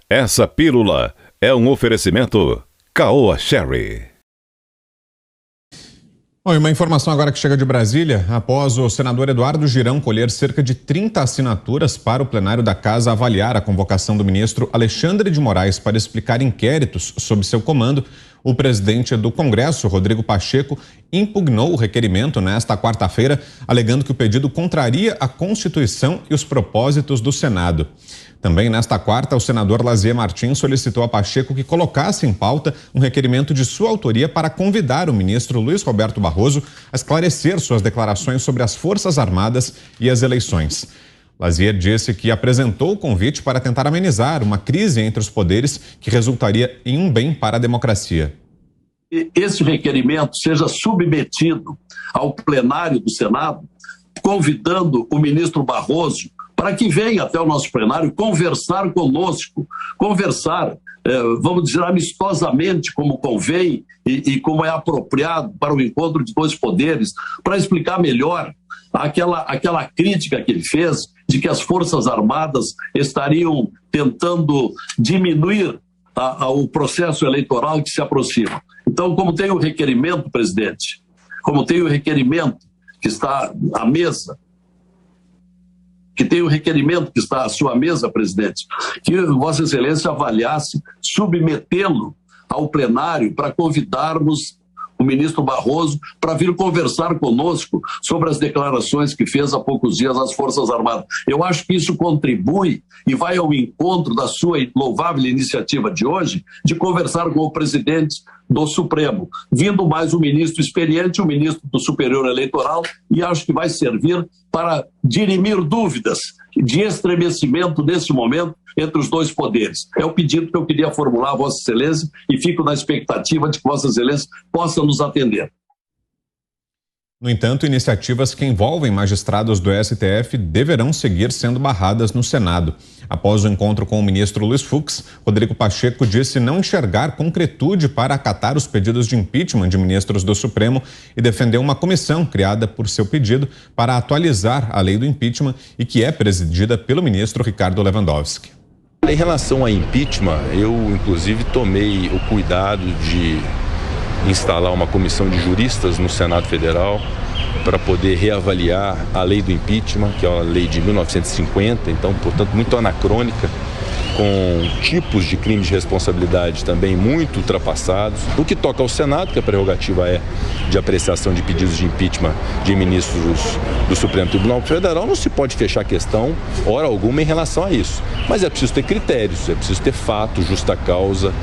Essa pílula é um oferecimento Caoa Sherry. Bom, e uma informação agora que chega de Brasília. Após o senador Eduardo Girão colher cerca de 30 assinaturas para o plenário da Casa avaliar a convocação do ministro Alexandre de Moraes para explicar inquéritos sob seu comando, o presidente do Congresso, Rodrigo Pacheco, impugnou o requerimento nesta quarta-feira, alegando que o pedido contraria a Constituição e os propósitos do Senado. Também nesta quarta, o senador Lazier Martins solicitou a Pacheco que colocasse em pauta um requerimento de sua autoria para convidar o ministro Luiz Roberto Barroso a esclarecer suas declarações sobre as Forças Armadas e as eleições. Lazier disse que apresentou o convite para tentar amenizar uma crise entre os poderes que resultaria em um bem para a democracia. Esse requerimento seja submetido ao plenário do Senado, convidando o ministro Barroso para que venha até o nosso plenário conversar conosco, vamos dizer, amistosamente, como convém e como é apropriado para o encontro de dois poderes, para explicar melhor aquela crítica que ele fez de que as Forças Armadas estariam tentando diminuir o processo eleitoral que se aproxima. Então, como tem o requerimento, presidente, como tem o requerimento que está à mesa, à sua mesa, presidente, que Vossa Excelência avaliasse submetê-lo ao plenário para convidarmos o ministro Barroso para vir conversar conosco sobre as declarações que fez há poucos dias às Forças Armadas. Eu acho que isso contribui e vai ao encontro da sua louvável iniciativa de hoje de conversar com o presidente do Supremo, vindo mais um ministro experiente, o ministro do Superior Eleitoral, e acho que vai servir para dirimir dúvidas de estremecimento nesse momento entre os dois poderes. É o pedido que eu queria formular a Vossa Excelência e fico na expectativa de que Vossa Excelência possa nos atender. No entanto, iniciativas que envolvem magistrados do STF deverão seguir sendo barradas no Senado. Após o encontro com o ministro Luiz Fux, Rodrigo Pacheco disse não enxergar concretude para acatar os pedidos de impeachment de ministros do Supremo e defendeu uma comissão criada por seu pedido para atualizar a lei do impeachment e que é presidida pelo ministro Ricardo Lewandowski. Em relação a impeachment, eu inclusive tomei o cuidado de instalar uma comissão de juristas no Senado Federal para poder reavaliar a lei do impeachment, que é uma lei de 1950, então, portanto, muito anacrônica, com tipos de crimes de responsabilidade também muito ultrapassados. O que toca ao Senado, que a prerrogativa é de apreciação de pedidos de impeachment de ministros do Supremo Tribunal Federal, não se pode fechar a questão, hora alguma, em relação a isso. Mas é preciso ter critérios, é preciso ter fato, justa causa,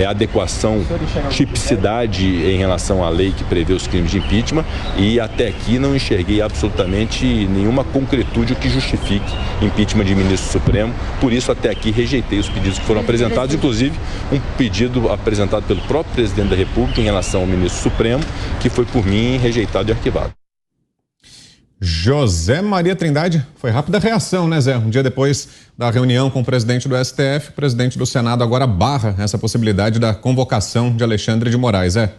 adequação, tipicidade em relação à lei que prevê os crimes de impeachment, e até aqui não enxerguei absolutamente nenhuma concretude que justifique impeachment de ministro do Supremo. Por isso, até aqui, rejeitei os pedidos que foram apresentados, inclusive um pedido apresentado pelo próprio presidente da República em relação ao ministro Supremo, que foi por mim rejeitado e arquivado. José Maria Trindade, foi rápida a reação, né, Zé? Um dia depois da reunião com o presidente do STF, o presidente do Senado agora barra essa possibilidade da convocação de Alexandre de Moraes, Zé.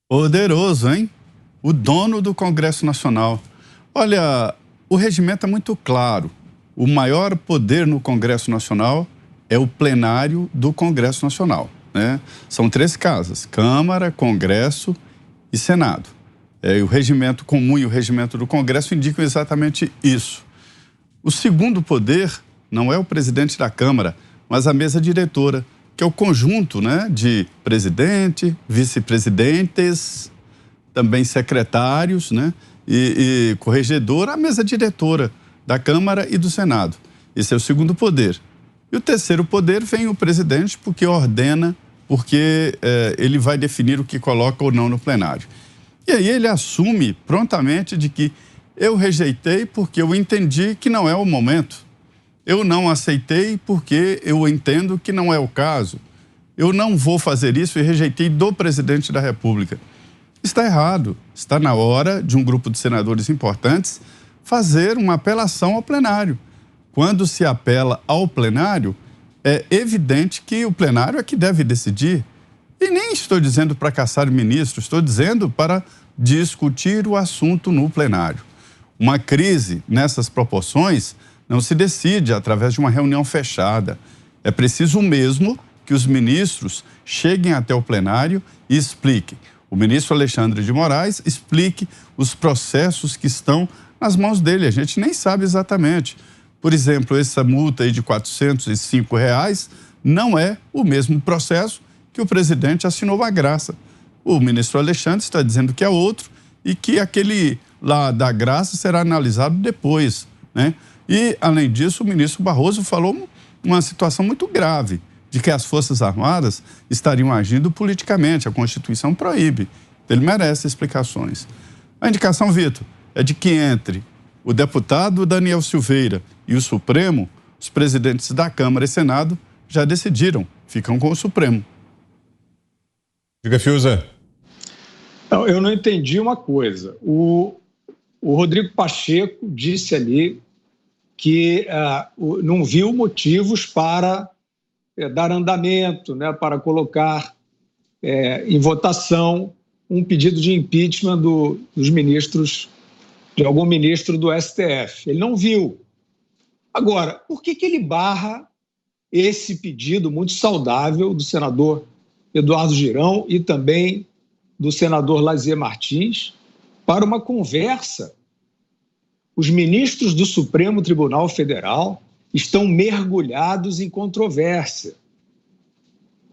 Poderoso, hein? O dono do Congresso Nacional. Olha, o regimento é muito claro. O maior poder no Congresso Nacional é o plenário do Congresso Nacional, né? São 3 casas: Câmara, Congresso e Senado. O regimento comum e o regimento do Congresso indicam exatamente isso. O segundo poder não é o presidente da Câmara, mas a mesa diretora, que é o conjunto, né, de presidente, vice-presidentes, também secretários, né, e corregedor, a mesa diretora da Câmara e do Senado. Esse é o segundo poder. E o terceiro poder vem o presidente, porque ordena, porque ele vai definir o que coloca ou não no plenário. E aí ele assume prontamente de que eu rejeitei porque eu entendi que não é o momento. Eu não aceitei porque eu entendo que não é o caso. Eu não vou fazer isso e rejeitei do presidente da República. Está errado. Está na hora de um grupo de senadores importantes fazer uma apelação ao plenário. Quando se apela ao plenário, é evidente que o plenário é que deve decidir. E nem estou dizendo para caçar o ministro, estou dizendo para discutir o assunto no plenário. Uma crise nessas proporções não se decide através de uma reunião fechada. É preciso mesmo que os ministros cheguem até o plenário e expliquem. O ministro Alexandre de Moraes explique os processos que estão nas mãos dele. A gente nem sabe exatamente. Por exemplo, essa multa aí de R$ 405 não é o mesmo processo que o presidente assinou a graça. O ministro Alexandre está dizendo que é outro e que aquele lá da graça será analisado depois, né? E, além disso, o ministro Barroso falou uma situação muito grave, de que as Forças Armadas estariam agindo politicamente. A Constituição proíbe. Ele merece explicações. A indicação, Vitor, é de que entre o deputado Daniel Silveira e o Supremo, os presidentes da Câmara e Senado já decidiram, ficam com o Supremo. Diga, Fiuza. Não, eu não entendi uma coisa. O Rodrigo Pacheco disse ali que não viu motivos para dar andamento, né, para colocar em votação um pedido de impeachment dos ministros, de algum ministro do STF. Ele não viu. Agora, por que ele barra esse pedido muito saudável do senador Eduardo Girão e também do senador Lazier Martins para uma conversa? Os ministros do Supremo Tribunal Federal estão mergulhados em controvérsia.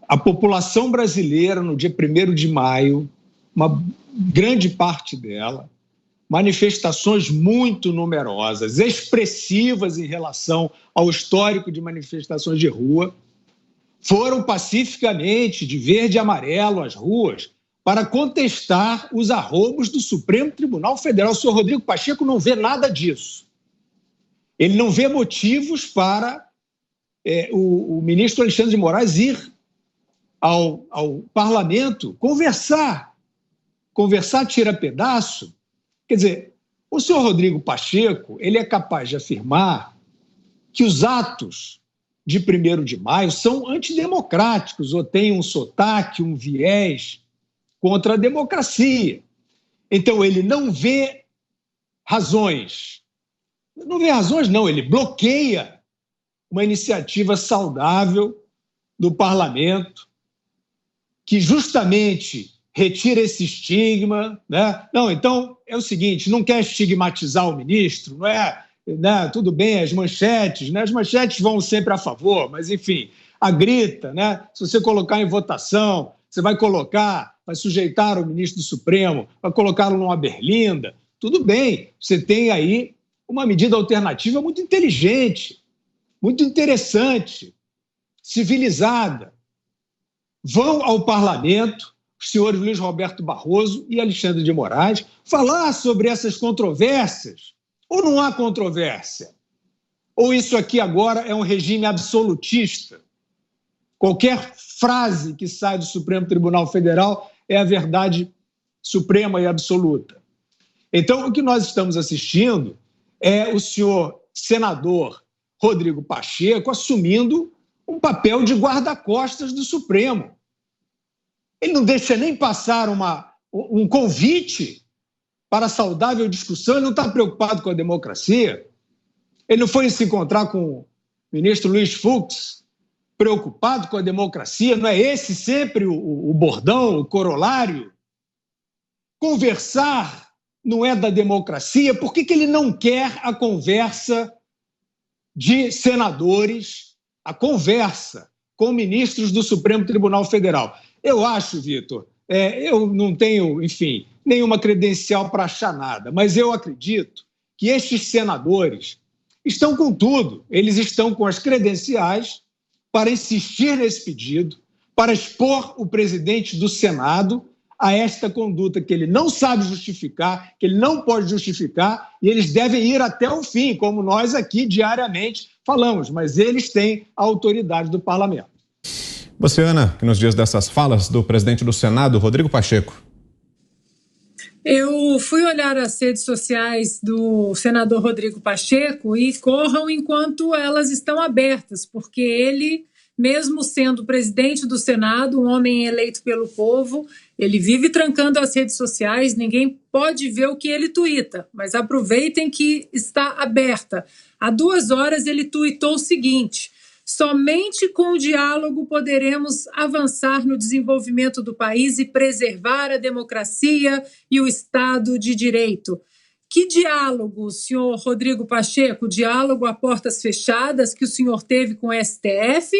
A população brasileira, no dia 1º de maio, uma grande parte dela, manifestações muito numerosas, expressivas em relação ao histórico de manifestações de rua, foram pacificamente de verde e amarelo às ruas para contestar os arroubos do Supremo Tribunal Federal. O senhor Rodrigo Pacheco não vê nada disso. Ele não vê motivos para o ministro Alexandre de Moraes ir ao parlamento conversar tira pedaço. Quer dizer, o senhor Rodrigo Pacheco, ele é capaz de afirmar que os atos de 1º de maio são antidemocráticos ou têm um sotaque, um viés contra a democracia. Então, ele não vê razões. Não vê razões, não. Ele bloqueia uma iniciativa saudável do parlamento que justamente retira esse estigma, né? Não, então é o seguinte, não quer estigmatizar o ministro, não é? Né? Tudo bem, as manchetes, né? As manchetes vão sempre a favor, mas enfim, a grita, né? Se você colocar em votação, você vai sujeitar o ministro do Supremo, vai colocá-lo numa berlinda, tudo bem, você tem aí uma medida alternativa muito inteligente, muito interessante, civilizada. Vão ao parlamento os senhores Luiz Roberto Barroso e Alexandre de Moraes falar sobre essas controvérsias. Ou não há controvérsia? Ou isso aqui agora é um regime absolutista? Qualquer frase que sai do Supremo Tribunal Federal é a verdade suprema e absoluta. Então, o que nós estamos assistindo é o senhor senador Rodrigo Pacheco assumindo um papel de guarda-costas do Supremo. Ele não deixa nem passar um convite para saudável discussão, ele não está preocupado com a democracia. Ele não foi se encontrar com o ministro Luiz Fux, preocupado com a democracia, não é esse sempre o bordão, o corolário? Conversar não é da democracia? Por que ele não quer a conversa de senadores, a conversa com ministros do Supremo Tribunal Federal? Eu acho, Vitor, eu não tenho, enfim, nenhuma credencial para achar nada, mas eu acredito que estes senadores estão com tudo, eles estão com as credenciais para insistir nesse pedido, para expor o presidente do Senado a esta conduta que ele não sabe justificar, que ele não pode justificar, e eles devem ir até o fim, como nós aqui diariamente falamos, mas eles têm a autoridade do parlamento. Você, Ana, que nos diz dessas falas do presidente do Senado, Rodrigo Pacheco. Eu fui olhar as redes sociais do senador Rodrigo Pacheco e corram enquanto elas estão abertas, porque ele, mesmo sendo presidente do Senado, um homem eleito pelo povo, ele vive trancando as redes sociais, ninguém pode ver o que ele tuita, mas aproveitem que está aberta. Há 2 horas ele tuitou o seguinte: Somente com o diálogo poderemos avançar no desenvolvimento do país e preservar a democracia e o Estado de Direito. Que diálogo, senhor Rodrigo Pacheco? Diálogo a portas fechadas que o senhor teve com o STF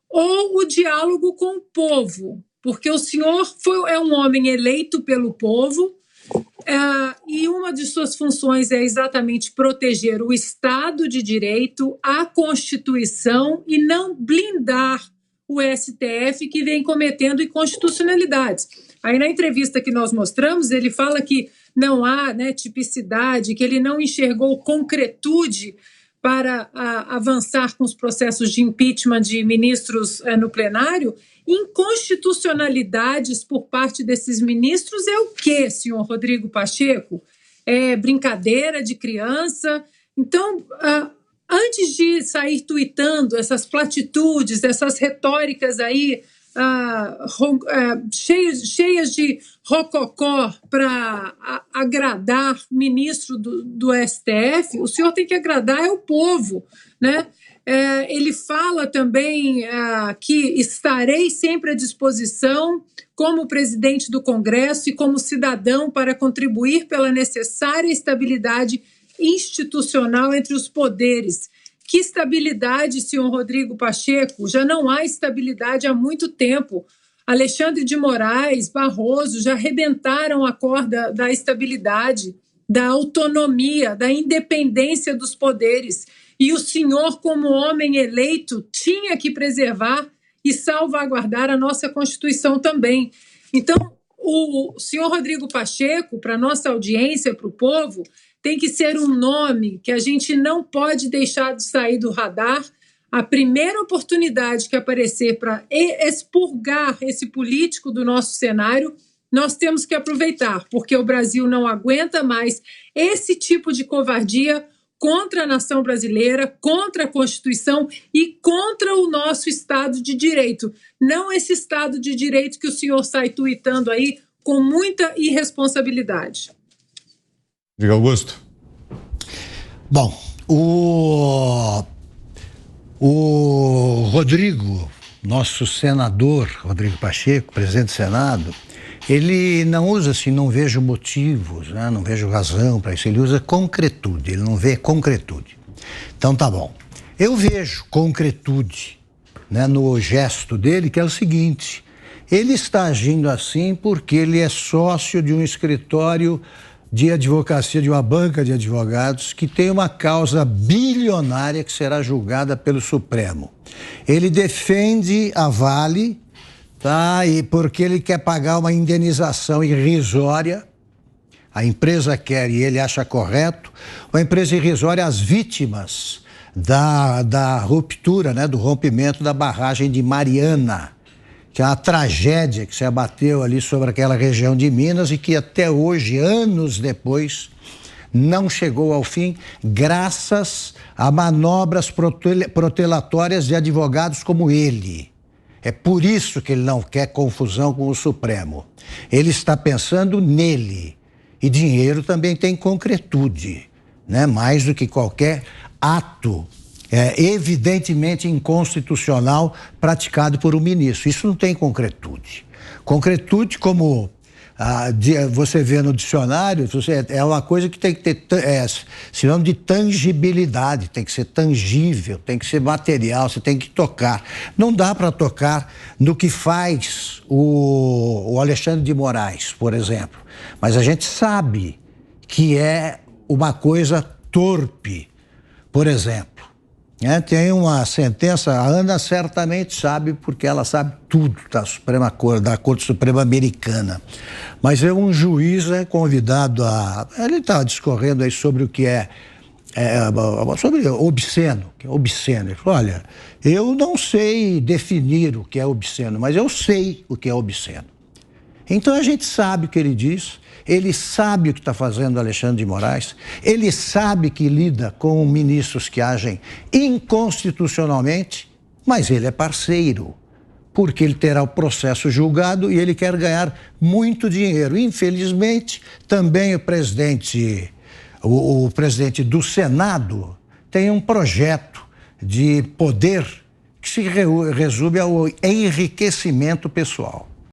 ou o diálogo com o povo? Porque o senhor é um homem eleito pelo povo e uma de suas funções é exatamente proteger o Estado de Direito, a Constituição e não blindar o STF que vem cometendo inconstitucionalidades. Aí na entrevista que nós mostramos, ele fala que não há, né, tipicidade, que ele não enxergou concretude para avançar com os processos de impeachment de ministros no plenário. Inconstitucionalidades por parte desses ministros é o quê, senhor Rodrigo Pacheco? É brincadeira de criança? Então, antes de sair tuitando essas platitudes, essas retóricas aí cheias de rococó para agradar ministro do STF, o senhor tem que agradar o povo, né? Ele fala também que estarei sempre à disposição como presidente do Congresso e como cidadão para contribuir pela necessária estabilidade institucional entre os poderes. Que estabilidade, senhor Rodrigo Pacheco? Já não há estabilidade há muito tempo. Alexandre de Moraes, Barroso já arrebentaram a corda da estabilidade, da autonomia, da independência dos poderes. E o senhor, como homem eleito, tinha que preservar e salvaguardar a nossa Constituição também. Então, o senhor Rodrigo Pacheco, para a nossa audiência, para o povo, tem que ser um nome que a gente não pode deixar de sair do radar. A primeira oportunidade que aparecer para expurgar esse político do nosso cenário, nós temos que aproveitar, porque o Brasil não aguenta mais esse tipo de covardia contra a nação brasileira, contra a Constituição e contra o nosso Estado de Direito. Não esse Estado de Direito que o senhor sai tuitando aí com muita irresponsabilidade. Diga, Augusto. Bom, o Rodrigo, nosso senador, Rodrigo Pacheco, presidente do Senado, ele não usa assim, não vejo motivos, né? Não vejo razão para isso, ele usa concretude, ele não vê concretude. Então tá bom. Eu vejo concretude, né, no gesto dele, que é o seguinte: ele está agindo assim porque ele é sócio de um escritório de advocacia, de uma banca de advogados que tem uma causa bilionária que será julgada pelo Supremo. Ele defende a Vale, tá? E porque ele quer pagar uma indenização irrisória, a empresa quer e ele acha correto, uma empresa irrisória às vítimas da ruptura, né, do rompimento da barragem de Mariana, que é uma tragédia que se abateu ali sobre aquela região de Minas e que até hoje, anos depois, não chegou ao fim, graças a manobras protelatórias de advogados como ele. É por isso que ele não quer confusão com o Supremo. Ele está pensando nele. E dinheiro também tem concretude, né? Mais do que qualquer ato evidentemente inconstitucional praticado por um ministro. Isso não tem concretude. Concretude, como você vê no dicionário, é uma coisa que tem que ter sinônimo de tangibilidade, tem que ser tangível, tem que ser material, você tem que tocar. Não dá para tocar no que faz o Alexandre de Moraes, por exemplo, mas a gente sabe que é uma coisa torpe. Por exemplo, tem uma sentença, a Ana certamente sabe, porque ela sabe tudo da Corte Suprema Americana. Mas um juiz é convidado ele está discorrendo aí sobre o que sobre obsceno. Ele falou: olha, eu não sei definir o que é obsceno, mas eu sei o que é obsceno. Então a gente sabe o que ele diz. Ele sabe o que está fazendo Alexandre de Moraes, ele sabe que lida com ministros que agem inconstitucionalmente, mas ele é parceiro, porque ele terá o processo julgado e ele quer ganhar muito dinheiro. Infelizmente, também o presidente do Senado tem um projeto de poder se resume ao enriquecimento pessoal.